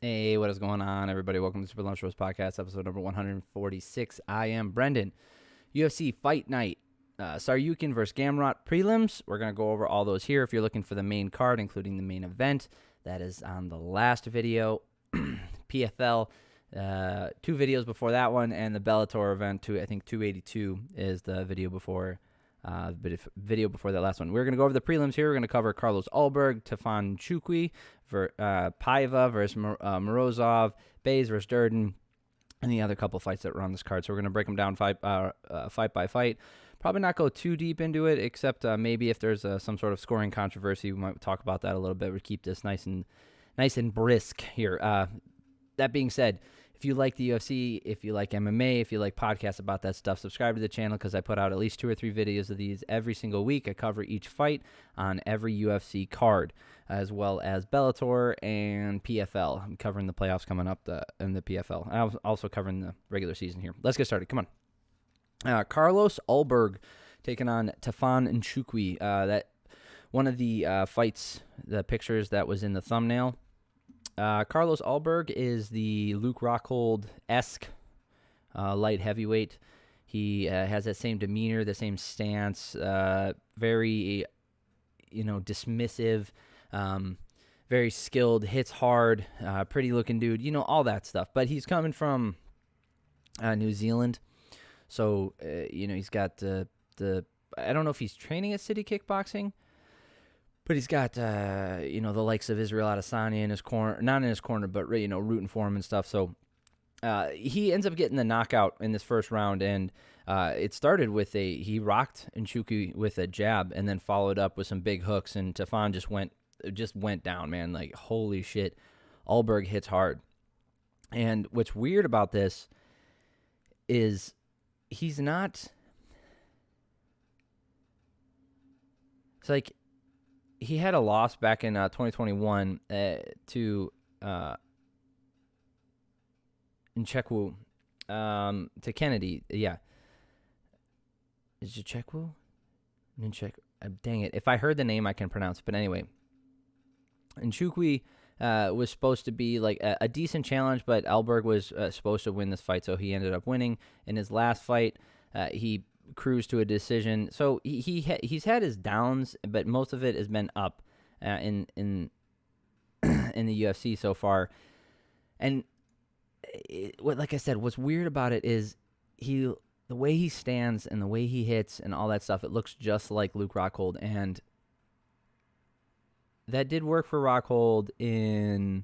Hey, what is going on, everybody? Welcome to Super Lunch Roast Podcast, episode number 146. I am Brendan. UFC Fight Night, Saryukin versus Gamrot prelims. We're going to go over all those here. If you're looking for the main card, including the main event, that is on the last video. PFL, 2 videos before that one, and the Bellator event, I think 282 is the video before that last one. We're going to go over the prelims here. We're going to cover Carlos Ulberg, Nchukwi, Paiva versus Morozov, Bays versus Durden, and the other couple fights that were on this card. So we're going to break them down fight by fight. Probably not go too deep into it, except maybe if there's some sort of scoring controversy, we might talk about that a little bit. We keep this nice and brisk here. That being said, if you like the UFC, if you like MMA, if you like podcasts about that stuff, subscribe to the channel because I put out at least 2 or 3 videos of these every single week. I cover each fight on every UFC card, as well as Bellator and PFL. I'm covering the playoffs coming up in the PFL. I'm also covering the regular season here. Let's get started. Come on. Carlos Ulberg taking on Nchukwi. That one of the fights, the pictures that was in the thumbnail. Carlos Ulberg is the Luke Rockhold-esque light heavyweight. He has that same demeanor, the same stance, very, dismissive, very skilled, hits hard, pretty-looking dude, all that stuff. But he's coming from New Zealand, so, he's got the I don't know if he's training at City Kickboxing, but he's got, the likes of Israel Adesanya in his corner, not in his corner, but, rooting for him and stuff. So he ends up getting the knockout in this first round, and it started with he rocked Nchukwi with a jab and then followed up with some big hooks, and Tafan just went down, man. Like, holy shit. Ulberg hits hard. And what's weird about this is he's not... It's like... He had a loss back in 2021 to Nchukwi, to Kennedy. Yeah. Is it Nchukwi? Dang it. If I heard the name, I can pronounce it. But anyway, Nchukwi was supposed to be like a decent challenge, but Ulberg was supposed to win this fight, so he ended up winning. In his last fight, he cruise to a decision. So he's had his downs, but most of it has been up in the UFC so far. And like I said, what's weird about it is the way he stands and the way he hits and all that stuff, it looks just like Luke Rockhold, and that did work for Rockhold in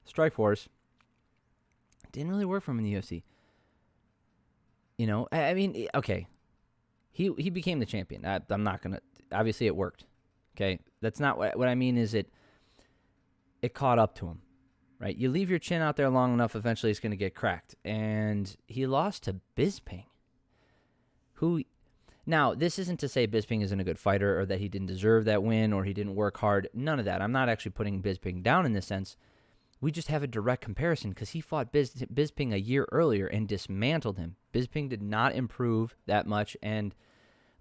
Strikeforce. Didn't really work for him in the UFC. I mean, okay. He became the champion. I'm not going to... Obviously, it worked. Okay? That's not what I mean is it caught up to him, right? You leave your chin out there long enough, eventually it's going to get cracked. And he lost to Bisping, who... Now, this isn't to say Bisping isn't a good fighter or that he didn't deserve that win or he didn't work hard. None of that. I'm not actually putting Bisping down in this sense. We just have a direct comparison because he fought Bisping a year earlier and dismantled him. Bisping did not improve that much, and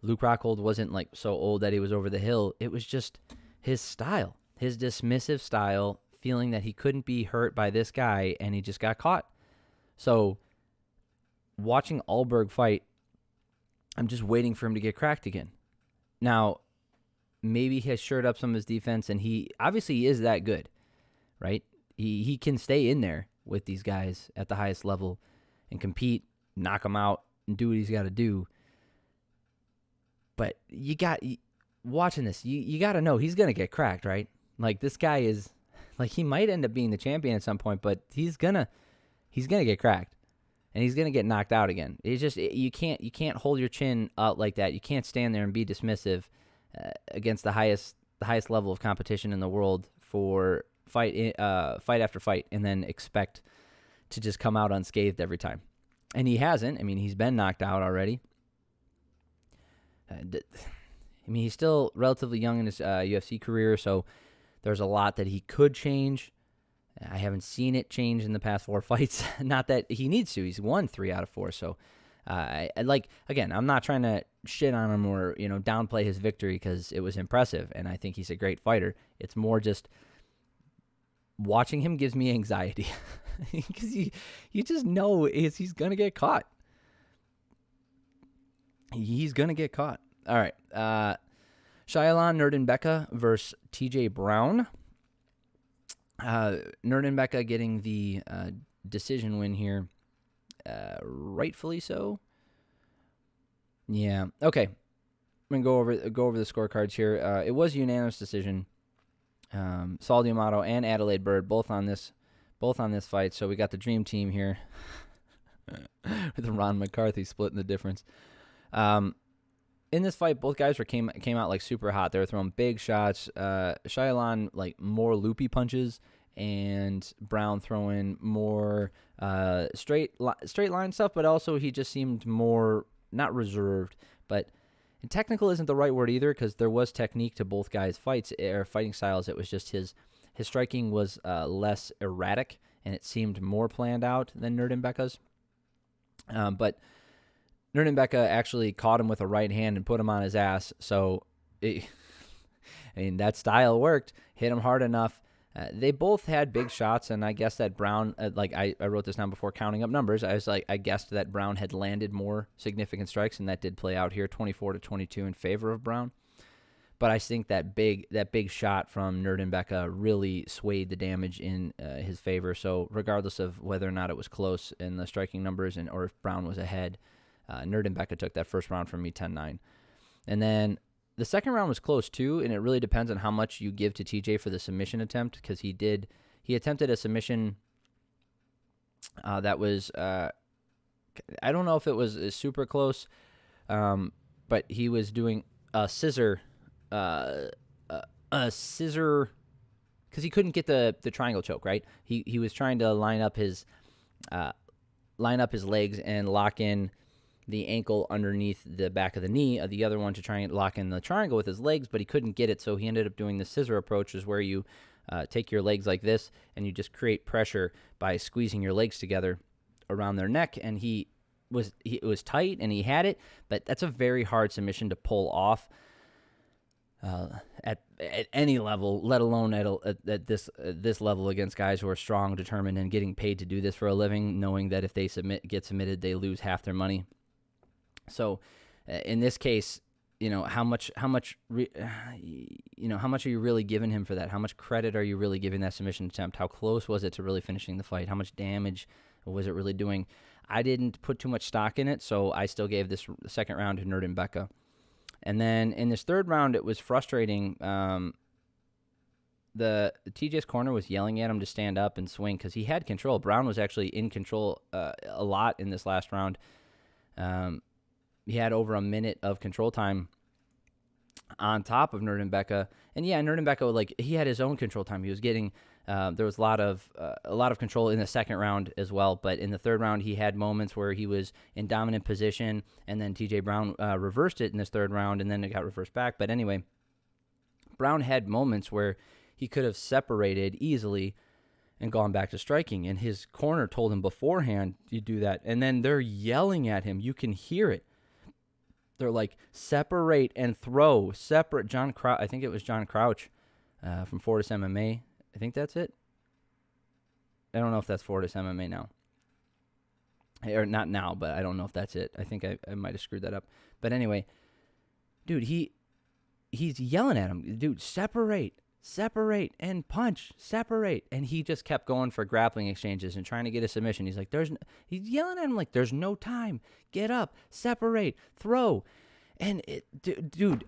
Luke Rockhold wasn't like so old that he was over the hill. It was just his style, his dismissive style, feeling that he couldn't be hurt by this guy, and he just got caught. So watching Ulberg fight, I'm just waiting for him to get cracked again. Now, maybe he has shored up some of his defense, and he obviously is that good, right? He can stay in there with these guys at the highest level and compete, knock them out, and do what he's got to do. But watching this, you got to know he's going to get cracked, right? Like, this guy is, like, he might end up being the champion at some point, but he's going to get cracked. And he's going to get knocked out again. It's just, you can't hold your chin out like that. You can't stand there and be dismissive against the highest level of competition in the world for fight after fight, and then expect to just come out unscathed every time. And he hasn't. I mean, he's been knocked out already. He's still relatively young in his UFC career, so there's a lot that he could change. I haven't seen it change in the past 4 fights. Not that he needs to. He's won 3 out of 4, so again, I'm not trying to shit on him or downplay his victory because it was impressive, and I think he's a great fighter. It's more just watching him gives me anxiety because you just know he's going to get caught. He's going to get caught. All right. Nuerdanbieke versus TJ Brown. Nuerdanbieke getting the decision win here. Rightfully so. Yeah. Okay. I'm going to go over the scorecards here. It was a unanimous decision. Saul D'Amato and Adelaide Bird both on this fight. So we got the dream team here with Ron McCarthy splitting the difference. In this fight, both guys came out like super hot. They were throwing big shots. Shailan like more loopy punches, and Brown throwing more straight line stuff. But also he just seemed more not reserved, but technical isn't the right word either, because there was technique to both guys' fighting styles. It was just his striking was less erratic, and it seemed more planned out than Nuerdanbieke's. But Nuerdanbieke actually caught him with a right hand and put him on his ass. So, that style worked. Hit him hard enough. They both had big shots, and I guess that Brown, I wrote this down before counting up numbers. I guessed that Brown had landed more significant strikes, and that did play out here, 24-22 in favor of Brown. But I think that big shot from Nuerdanbieke really swayed the damage in his favor. So regardless of whether or not it was close in the striking numbers or if Brown was ahead, Nuerdanbieke took that first round from me 10-9. And then the second round was close too, and it really depends on how much you give to TJ for the submission attempt, because he attempted a submission that was, I don't know if it was super close, but he was doing a scissor, because he couldn't get the triangle choke, right? He was trying to line up his legs and lock in the ankle underneath the back of the knee of the other one to try and lock in the triangle with his legs, but he couldn't get it, so he ended up doing the scissor approach, is where you take your legs like this, and you just create pressure by squeezing your legs together around their neck, and it was tight, and he had it, but that's a very hard submission to pull off at any level, let alone at this level against guys who are strong, determined, and getting paid to do this for a living, knowing that if they get submitted, they lose half their money. So, in this case, how much are you really giving him for that? How much credit are you really giving that submission attempt? How close was it to really finishing the fight? How much damage was it really doing? I didn't put too much stock in it, so I still gave this second round to Nuerdanbieke. And then in this third round, it was frustrating. The TJ's corner was yelling at him to stand up and swing because he had control. Brown was actually in control a lot in this last round. He had over a minute of control time on top of Nuerdanbieke. And yeah, Nuerdanbieke, he had his own control time. He was getting, there was a lot of control in the second round as well. But in the third round, he had moments where he was in dominant position, and then TJ Brown reversed it in this third round, and then it got reversed back. But anyway, Brown had moments where he could have separated easily and gone back to striking. And his corner told him beforehand, you do that. And then they're yelling at him. You can hear it. They're like, separate and throw. Separate. I think it was John Crouch from Fortis MMA. I think that's it. I don't know if that's Fortis MMA now. Or not now, but I don't know if that's it. I think I might have screwed that up. But anyway, dude, he's yelling at him. Dude, separate and punch, separate. And he just kept going for grappling exchanges and trying to get a submission. He's like, he's yelling at him like, there's no time. Get up, separate, throw. And dude,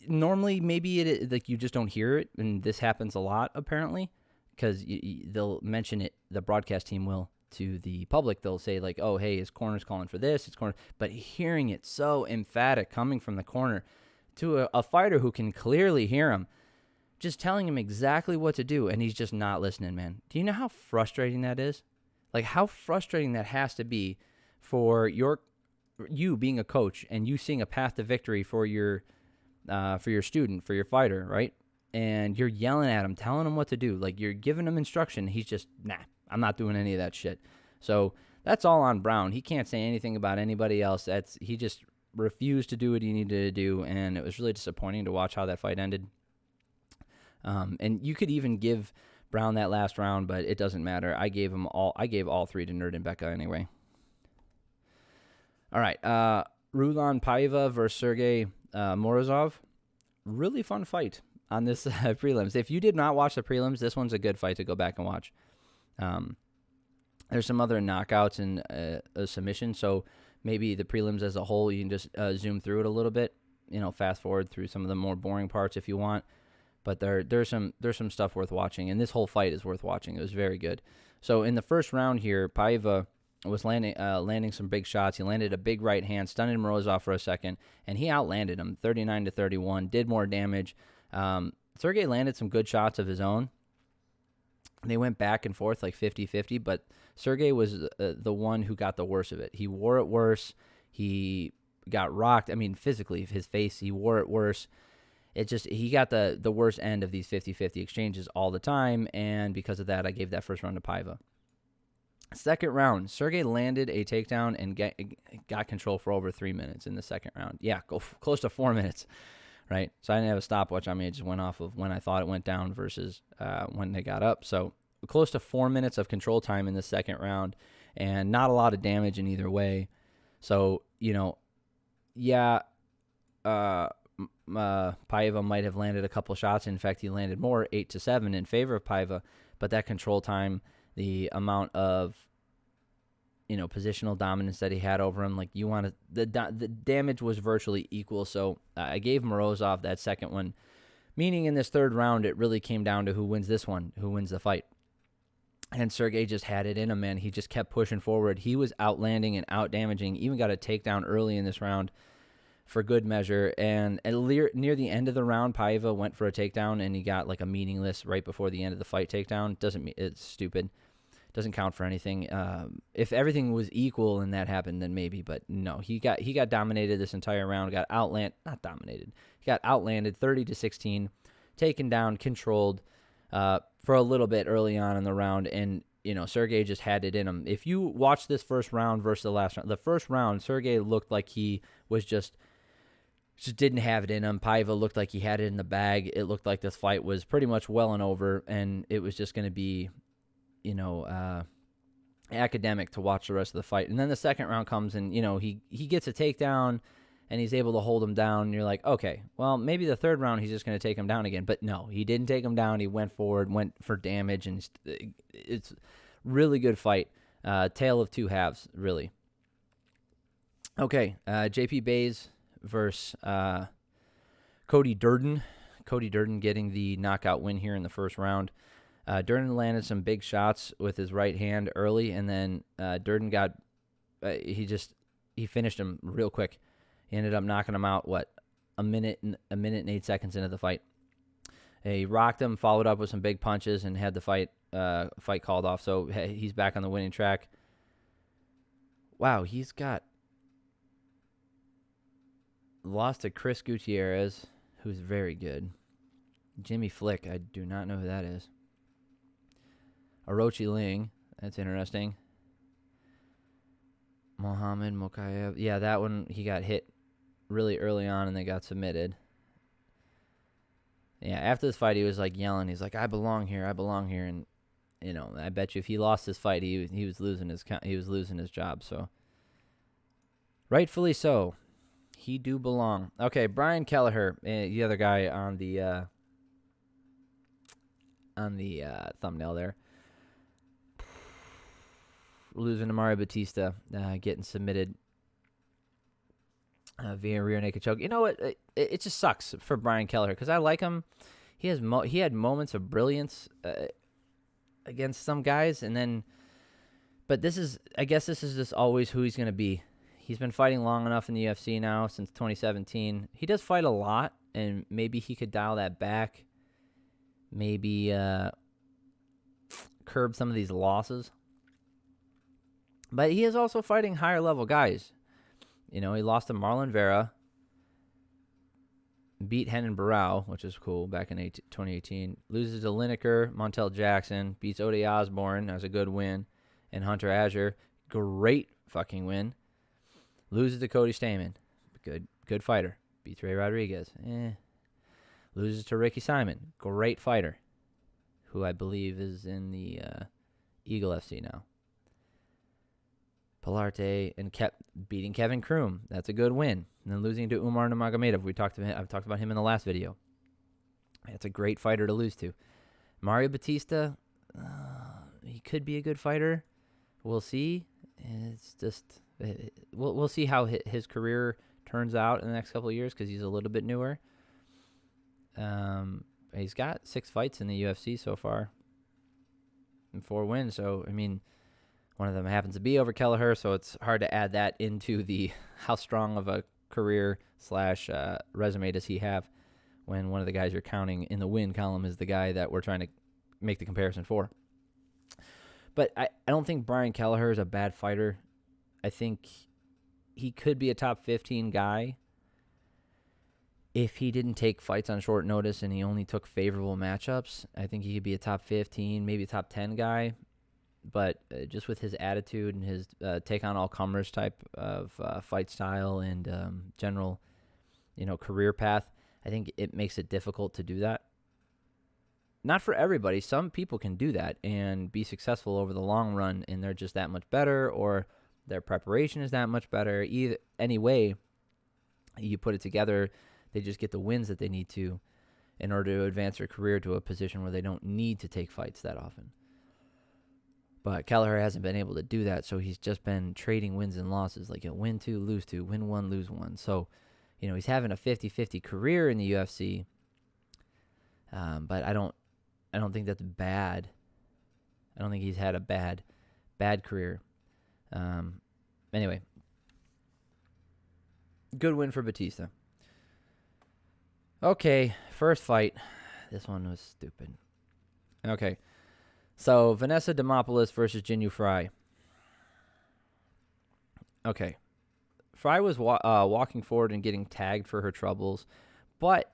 normally maybe like you just don't hear it. And this happens a lot apparently, because they'll mention it. The broadcast team will to the public. They'll say like, oh, hey, his corner's calling for this. But hearing it so emphatic coming from the corner to a fighter who can clearly hear him, just telling him exactly what to do, and he's just not listening, man. Do you know how frustrating that is? Like, how frustrating that has to be for you being a coach and you seeing a path to victory for your student, for your fighter, right? And you're yelling at him, telling him what to do. Like, you're giving him instruction. He's just, nah, I'm not doing any of that shit. So that's all on Brown. He can't say anything about anybody else. He just refused to do what he needed to do, and it was really disappointing to watch how that fight ended. And you could even give Brown that last round, but it doesn't matter. I gave all three to Nuerdanbieke anyway. All right. Rulan Paiva versus Sergey Morozov. Really fun fight on this prelims. If you did not watch the prelims, this one's a good fight to go back and watch. There's some other knockouts and a submission, so maybe the prelims as a whole, you can just zoom through it a little bit. Fast forward through some of the more boring parts if you want. But there's some stuff worth watching, and this whole fight is worth watching. It was very good. So in the first round here, Paiva was landing some big shots. He landed a big right hand, stunning Morozov for a second, and he outlanded him 39-31, did more damage. Sergey landed some good shots of his own. They went back and forth like 50-50, but Sergey was the one who got the worst of it. He wore it worse. He got rocked. I mean, physically, his face, he wore it worse. He got the worst end of these 50-50 exchanges all the time, and because of that, I gave that first round to Paiva. Second round, Sergey landed a takedown and got control for over 3 minutes in the second round. Yeah, close to 4 minutes, right? So I didn't have a stopwatch on me. It just went off of when I thought it went down versus when they got up. So close to 4 minutes of control time in the second round, and not a lot of damage in either way. So, Paiva might have landed a couple shots. In fact, he landed more, 8-7 in favor of Paiva. But that control time, the amount of positional dominance that he had over him, the damage was virtually equal. So I gave Morozov that second one, meaning in this third round it really came down to who wins this one, who wins the fight. And Sergey just had it in him, man. He just kept pushing forward. He was outlanding and outdamaging. Even got a takedown early in this round for good measure. And near the end of the round, Paiva went for a takedown, and he got like a meaningless right before the end of the fight takedown. It's stupid. Doesn't count for anything. If everything was equal and that happened, then maybe. But no, he got dominated this entire round. Got not dominated. He got outlanded 30-16, taken down, controlled for a little bit early on in the round. And Sergey just had it in him. If you watch this first round versus the last round, the first round, Sergey looked like he was just didn't have it in him. Paiva looked like he had it in the bag. It looked like this fight was pretty much well and over, and it was just going to be, academic to watch the rest of the fight. And then the second round comes, and he gets a takedown, and he's able to hold him down. And you're like, okay, well, maybe the third round he's just going to take him down again. But no, he didn't take him down. He went forward, went for damage, and it's really good fight. Tale of two halves, really. Okay, JP Bays versus Cody Durden. Cody Durden getting the knockout win here in the first round. Durden landed some big shots with his right hand early, and then Durden got he finished him real quick. He ended up knocking him out a minute and 8 seconds into the fight. He rocked him, followed up with some big punches, and had the fight called off. So he's back on the winning track. Wow, he's got lost to Chris Gutierrez, who's very good. Jimmy Flick, I do not know who that is. Orochi Ling, that's interesting. Mohammed Mokayev, yeah, that one, he got hit really early on and they got submitted. Yeah, after this fight, he was like yelling. He's like, I belong here, and I bet you if he lost this fight, he was losing his job. So, rightfully so, he do belong. Okay, Brian Kelleher, the other guy on the thumbnail there, losing to Mario Batista, getting submitted via rear naked choke. You know what? It just sucks for Brian Kelleher because I like him. He had moments of brilliance against some guys, but I guess this is just always who he's going to be. He's been fighting long enough in the UFC now since 2017. He does fight a lot, and maybe he could dial that back. Maybe curb some of these losses. But he is also fighting higher level guys. He lost to Marlon Vera, beat Henan Barao, which is cool, back in 2018. Loses to Lineker, Montel Jackson, beats Ode Osborne, has a good win, and Hunter Azure, great fucking win. Loses to Cody Stamann, good fighter. Beats Ray Rodriguez, Loses to Ricky Simon, great fighter. who I believe is in the Eagle FC now. Pilarte and kept beating Kevin Kroom. That's a good win. And then losing to Umar Nurmagomedov. I've talked about him in the last video. That's a great fighter to lose to. Mario Batista, he could be a good fighter. We'll see. It's just we'll see how his career turns out in the next couple of years because he's a little bit newer. He's got 6 fights in the UFC so far and 4 wins. So, I mean, one of them happens to be over Kelleher, so it's hard to add that into the how strong of a career / resume does he have when one of the guys you're counting in the win column is the guy that we're trying to make the comparison for. But I don't think Brian Kelleher is a bad fighter. I think he could be a top 15 guy if he didn't take fights on short notice and he only took favorable matchups. I think he could be a top 15, maybe a top 10 guy. But just with his attitude and his take on all comers type of fight style and general, career path, I think it makes it difficult to do that. Not for everybody. Some people can do that and be successful over the long run, and they're just that much better, or their preparation is that much better. Either any way you put it together, they just get the wins that they need to in order to advance their career to a position where they don't need to take fights that often. But Kelleher hasn't been able to do that, so he's just been trading wins and losses, like a win 2, lose 2, win 1, lose 1. So, he's having a 50-50 career in the UFC, but I don't think that's bad. I don't think he's had a bad career. Anyway, good win for Batista. Okay, first fight. This one was stupid. Okay. So, Vanessa Demopolis versus Jinyu Fry. Okay. Fry was walking forward and getting tagged for her troubles, but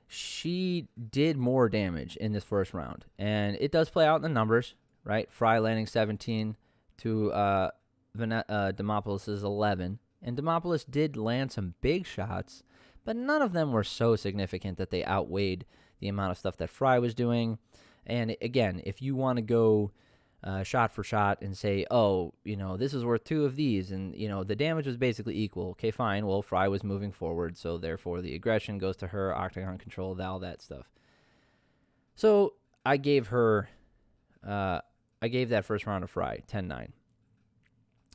she did more damage in this first round. And it does play out in the numbers, right? Fry landing 17 to Demopolis' 11. And Demopolis did land some big shots, but none of them were so significant that they outweighed the amount of stuff that Fry was doing. And again, if you want to go shot for shot and say, this is worth 2 of these, and, the damage was basically equal. Okay, fine. Well, Fry was moving forward, so therefore the aggression goes to her, octagon control, all that stuff. So I gave that first round to Fry, 10-9.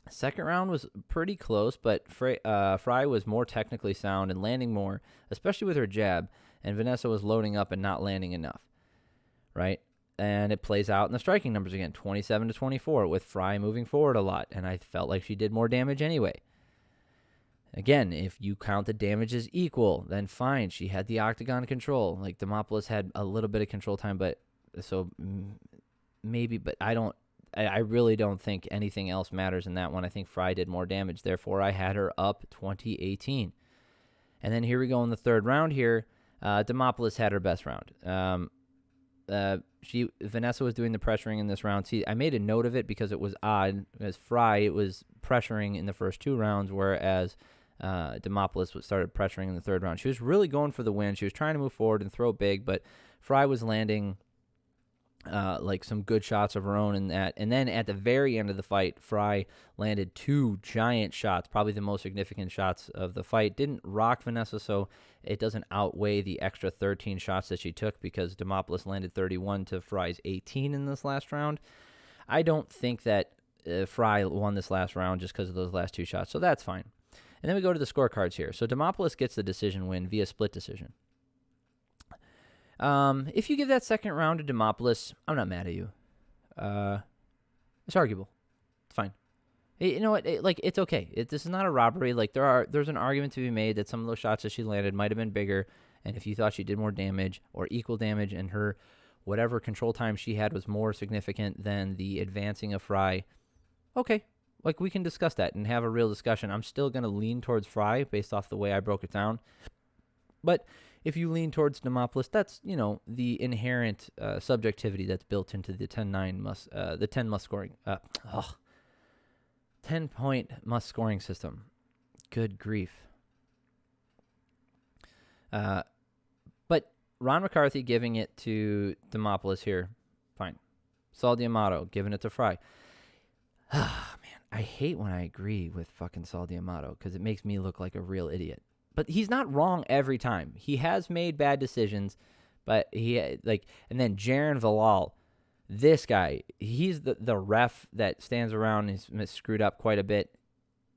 Second round was pretty close, but Fry was more technically sound and landing more, especially with her jab, and Vanessa was loading up and not landing enough. Right? And it plays out in the striking numbers again, 27-24, with Fry moving forward a lot. And I felt like she did more damage anyway. Again, if you count the damage as equal, then fine. She had the octagon control. Like, Demopolis had a little bit of control time, but maybe, but I really don't think anything else matters in that one. I think Fry did more damage. Therefore, I had her up 20-18. And then here we go in the third round here. Demopolis had her best round. Vanessa was doing the pressuring in this round. See, I made a note of it because it was odd. As Fry, it was pressuring in the first 2 rounds, whereas Demopolis started pressuring in the third round. She was really going for the win. She was trying to move forward and throw big, but Fry was landing some good shots of her own in that. And then at the very end of the fight, Fry landed 2 giant shots, probably the most significant shots of the fight. Didn't rock Vanessa, so it doesn't outweigh the extra 13 shots that she took because Demopolis landed 31 to Fry's 18 in this last round. I don't think that Fry won this last round just because of those last 2 shots, so that's fine. And then we go to the scorecards here. So Demopolis gets the decision win via split decision. If you give that second round to Demopolis, I'm not mad at you. It's arguable. It's fine. You know what? It's okay. This is not a robbery. There's an argument to be made that some of those shots that she landed might have been bigger, and if you thought she did more damage or equal damage, and her whatever control time she had was more significant than the advancing of Fry, okay. We can discuss that and have a real discussion. I'm still going to lean towards Fry based off the way I broke it down. But if you lean towards Demopolis, that's, the inherent subjectivity that's built into the 10-9 10 scoring. 10-point must scoring system. Good grief. But Ron McCarthy giving it to Demopolis here. Fine. Saul D'Amato, giving it to Fry. Ah, man, I hate when I agree with fucking Saul D'Amato because it makes me look like a real idiot. But he's not wrong every time. He has made bad decisions, but and then Jaron Valal, this guy, he's the ref that stands around and he's screwed up quite a bit.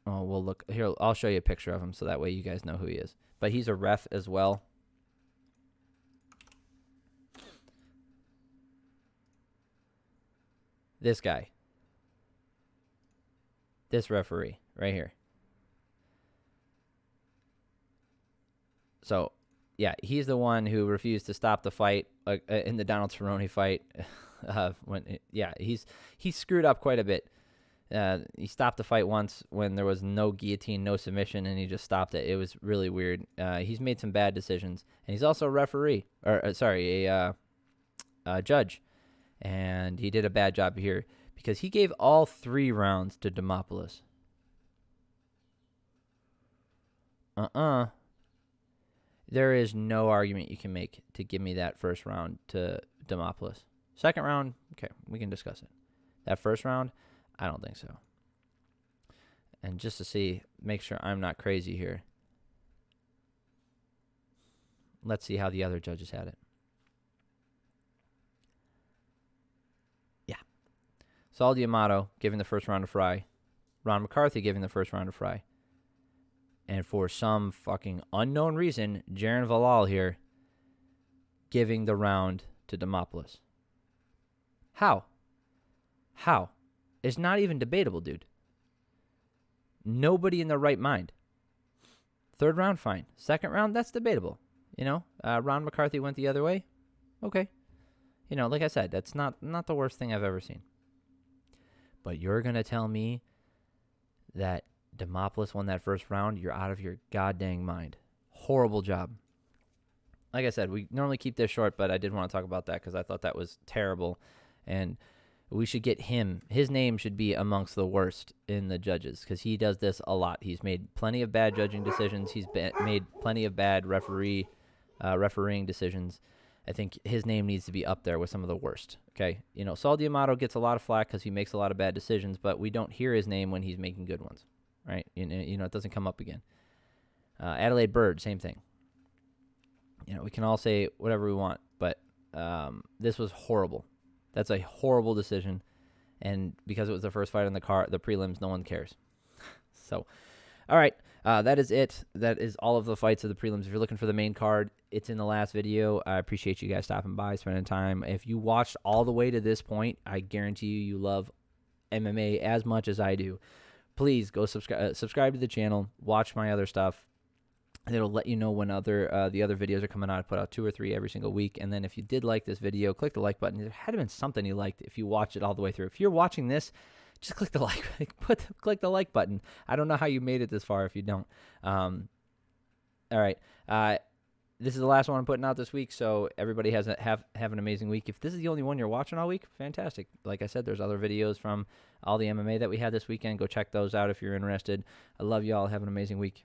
Oh, we'll look here. I'll show you a picture of him so that way you guys know who he is. But he's a ref as well. This guy. This referee right here. So, yeah, he's the one who refused to stop the fight in the Donald Cerrone fight. He screwed up quite a bit. He stopped the fight once when there was no guillotine, no submission, and he just stopped it. It was really weird. He's made some bad decisions, and he's also a referee, a judge, and he did a bad job here because he gave all 3 rounds to Demopolis. There is no argument you can make to give me that first round to Demopolis. Second round, okay, we can discuss it. That first round, I don't think so. And just to make sure I'm not crazy here, let's see how the other judges had it. Yeah. Saul D'Amato giving the first round to Fry. Ron McCarthy giving the first round to Fry. And for some fucking unknown reason, Jaron Valal here giving the round to Demopolis. How? It's not even debatable, dude. Nobody in their right mind. Third round, fine. Second round, that's debatable. Ron McCarthy went the other way. Okay. Like I said, that's not the worst thing I've ever seen. But you're going to tell me that Demopolis won that first round? You're out of your goddamn mind. Horrible job. Like I said, we normally keep this short, but I did want to talk about that because I thought that was terrible. And we should get him. His name should be amongst the worst in the judges because he does this a lot. He's made plenty of bad judging decisions. He's made plenty of bad refereeing decisions. I think his name needs to be up there with some of the worst. Okay, Saul D'Amato gets a lot of flack because he makes a lot of bad decisions, but we don't hear his name when he's making good ones. Right? It doesn't come up again. Adelaide Bird, same thing. We can all say whatever we want, but this was horrible. That's a horrible decision, and because it was the first fight in the prelims, no one cares. So, all right, that is it. That is all of the fights of the prelims. If you're looking for the main card, it's in the last video. I appreciate you guys stopping by, spending time. If you watched all the way to this point, I guarantee you love MMA as much as I do. Please go subscribe to the channel. Watch my other stuff. It'll let you know when the other videos are coming out. I put out 2 or 3 every single week. And then if you did like this video, click the like button. There had been something you liked if you watched it all the way through. If you're watching this, just click the like. Click the like button. I don't know how you made it this far if you don't. All right. This is the last one I'm putting out this week, so everybody have an amazing week. If this is the only one you're watching all week, fantastic. Like I said, there's other videos from all the MMA that we had this weekend. Go check those out if you're interested. I love y'all. Have an amazing week.